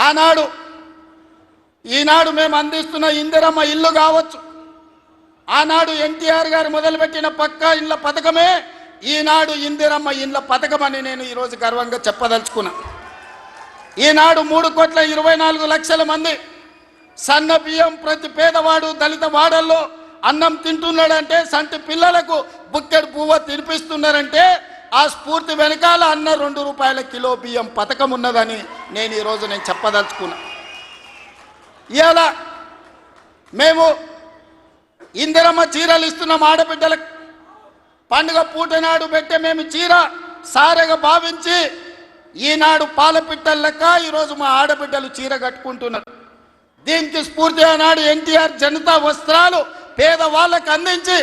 ఆనాడు ఈనాడు మేము అందిస్తున్న ఇందిరమ్మ ఇల్లు కావచ్చు, ఆనాడు ఎన్టీఆర్ గారు మొదలుపెట్టిన పక్కా ఇళ్ళ పథకమే ఈనాడు ఇందిరమ్మ ఇళ్ళ పథకం అని నేను ఈరోజు గర్వంగా చెప్పదలుచుకున్నా. ఈనాడు 3,24,00,000 మంది సన్న బియ్యం ప్రతి పేదవాడు దళిత వాడల్లో అన్నం తింటున్నాడంటే, సంటి పిల్లలకు బుక్కెడు పువ్వు తినిపిస్తున్నారంటే ఆ స్ఫూర్తి వెనకాల అన్న 2 రూపాయల కిలో బియ్యం పథకం ఉన్నదని నేను ఈరోజు చెప్పదలుచుకున్నా. ఇవాళ మేము ఇందిరమ్మ చీరలు ఇస్తున్నాం ఆడబిడ్డలకు. పండుగ పూట నాడు పెట్టే మేము చీర సారెగా భావించి ఈనాడు పాలపిట్టల లెక్క ఈరోజు మా ఆడబిడ్డలు చీర కట్టుకుంటున్నారు. దీనికి స్ఫూర్తి ఆనాడు ఎన్టీఆర్ జనతా వస్త్రాలు పేదవాళ్ళకు అందించి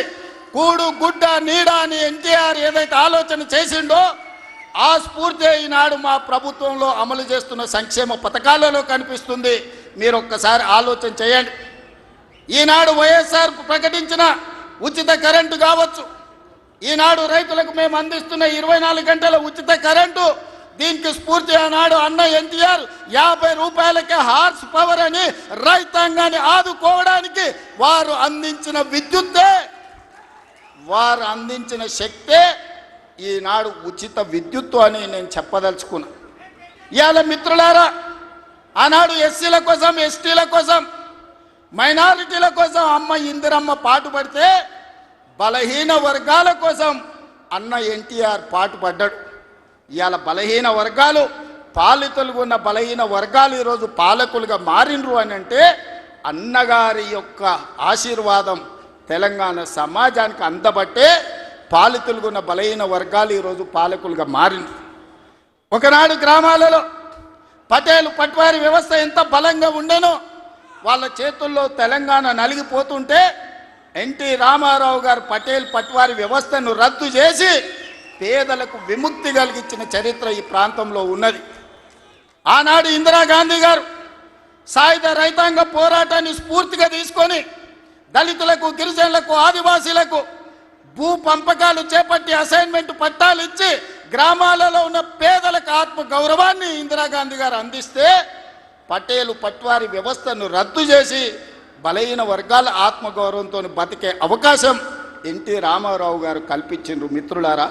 కూడు గుడ్డ నీడ అని ఎన్టీఆర్ ఏదైతే ఆలోచన చేసిండో ఆ స్ఫూర్తి ఈనాడు మా ప్రభుత్వంలో అమలు చేస్తున్న సంక్షేమ పథకాలలో కనిపిస్తుంది. మీరు ఒక్కసారి ఆలోచన చేయండి. ఈనాడు వైఎస్ఆర్ ప్రకటించిన ఉచిత కరెంటు కావచ్చు, ఈనాడు రైతులకు మేము అందిస్తున్న 24 గంటల ఉచిత కరెంటు, దీనికి స్ఫూర్తి ఆనాడు అన్న ఎన్టీఆర్ 50 రూపాయలకే హార్స్ పవర్ అని రైతాంగాన్ని ఆదుకోవడానికి వారు అందించిన విద్యుత్తే, వారు అందించిన శక్తే ఈనాడు ఉచిత విద్యుత్తు అని నేను చెప్పదలుచుకున్నా. ఇవాళ మిత్రులారా, ఆనాడు ఎస్సీల కోసం, ఎస్టీల కోసం, మైనారిటీల కోసం అమ్మ ఇందిరమ్మ పాటుపడితే బలహీన వర్గాల కోసం అన్న ఎన్టీఆర్ పాటుపడ్డాడు. ఇవాళ బలహీన వర్గాలు, పాలితులుగా ఉన్న బలహీన వర్గాలు ఈరోజు పాలకులుగా మారినరు అని అంటే అన్నగారి యొక్క ఆశీర్వాదం తెలంగాణ సమాజానికి అందబట్టే పాలితులుగా ఉన్న బలహీన వర్గాలు ఈరోజు పాలకులుగా మారినరు. ఒకనాడు గ్రామాలలో పటేలు పట్వారి వ్యవస్థ ఎంత బలంగా ఉండేనో వాళ్ళ చేతుల్లో తెలంగాణ నలిగిపోతుంటే ఎన్టీ రామారావు గారు పటేల్ పట్వారి వ్యవస్థను రద్దు చేసి పేదలకు విముక్తి కలిగించిన చరిత్ర ఈ ప్రాంతంలో ఉన్నది. ఆనాడు ఇందిరాగాంధీ గారు సాయుధ రైతాంగ పోరాటాన్ని స్ఫూర్తిగా తీసుకొని దళితులకు, గిరిజనులకు, ఆదివాసీలకు భూ పంపకాలు చేపట్టి అసైన్మెంట్ పట్టాలు ఇచ్చి గ్రామాలలో ఉన్న పేదలకు ఆత్మ గౌరవాన్ని ఇందిరాగాంధీ గారు అందిస్తే పటేలు పట్వారి వ్యవస్థను రద్దు చేసి బలహీన వర్గాల ఆత్మగౌరవంతో బతికే అవకాశం ఎన్టీ రామారావు గారు కల్పించిండ్రు. మిత్రులారా,